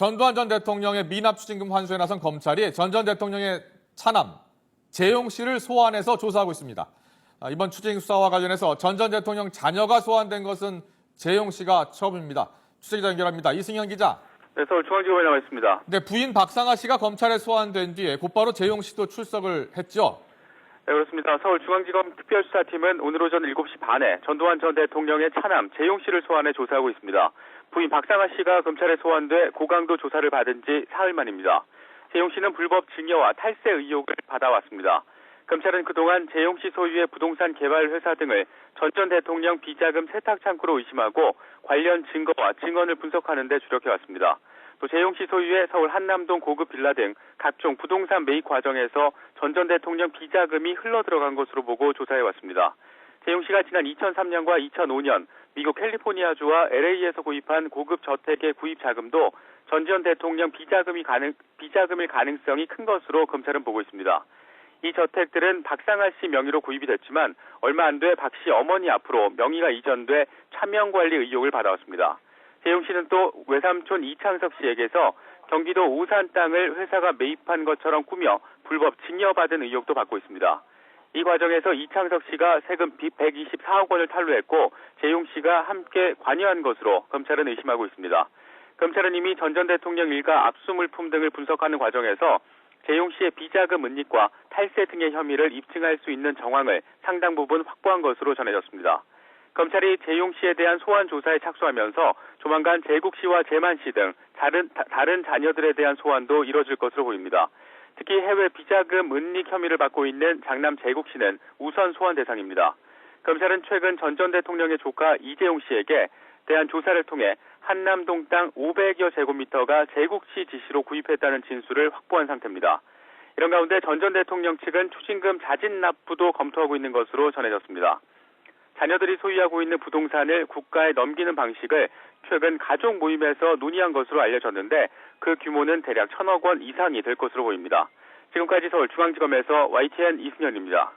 전두환 전 대통령의 미납 추징금 환수에 나선 검찰이 전 대통령의 차남 재용 씨를 소환해서 조사하고 있습니다. 이번 추징 수사와 관련해서 전 대통령 자녀가 소환된 것은 재용 씨가 처음입니다. 취재기자 연결합니다. 이승현 기자. 네, 서울중앙지검에 나와 있습니다. 네, 부인 박상아 씨가 검찰에 소환된 뒤에 곧바로 재용 씨도 출석을 했죠. 네, 그렇습니다. 서울중앙지검 특별수사팀은 오늘 오전 7시 반에 전두환 전 대통령의 차남 재용 씨를 소환해 조사하고 있습니다. 부인 박상아 씨가 검찰에 소환돼 고강도 조사를 받은 지 사흘 만입니다. 재용 씨는 불법 증여와 탈세 의혹을 받아왔습니다. 검찰은 그동안 재용 씨 소유의 부동산 개발 회사 등을 전 대통령 비자금 세탁 창구로 의심하고 관련 증거와 증언을 분석하는 데 주력해왔습니다. 또 재용 씨 소유의 서울 한남동 고급 빌라 등 각종 부동산 매입 과정에서 전 대통령 비자금이 흘러들어간 것으로 보고 조사해왔습니다. 재용 씨가 지난 2003년과 2005년 미국 캘리포니아주와 LA에서 구입한 고급 저택의 구입 자금도 전 대통령 비자금일 가능성이 큰 것으로 검찰은 보고 있습니다. 이 저택들은 박상아 씨 명의로 구입이 됐지만 얼마 안 돼 박 씨 어머니 앞으로 명의가 이전돼 차명관리 의혹을 받아왔습니다. 재용 씨는 또 외삼촌 이창석 씨에게서 경기도 오산 땅을 회사가 매입한 것처럼 꾸며 불법 증여받은 의혹도 받고 있습니다. 이 과정에서 이창석 씨가 세금 124억 원을 탈루했고 재용 씨가 함께 관여한 것으로 검찰은 의심하고 있습니다. 검찰은 이미 전 대통령 일가 압수물품 등을 분석하는 과정에서 재용 씨의 비자금 은닉과 탈세 등의 혐의를 입증할 수 있는 정황을 상당 부분 확보한 것으로 전해졌습니다. 검찰이 재용 씨에 대한 소환 조사에 착수하면서 조만간 재국 씨와 재만 씨 등 다른 자녀들에 대한 소환도 이뤄질 것으로 보입니다. 특히 해외 비자금 은닉 혐의를 받고 있는 장남 재국 씨는 우선 소환 대상입니다. 검찰은 최근 전 대통령의 조카 이재용 씨에게 대한 조사를 통해 한남동 땅 500여 제곱미터가 재국 씨 지시로 구입했다는 진술을 확보한 상태입니다. 이런 가운데 전 대통령 측은 추징금 자진 납부도 검토하고 있는 것으로 전해졌습니다. 자녀들이 소유하고 있는 부동산을 국가에 넘기는 방식을 최근 가족 모임에서 논의한 것으로 알려졌는데 그 규모는 대략 1,000억 원 이상이 될 것으로 보입니다. 지금까지 서울중앙지검에서 YTN 이승현입니다.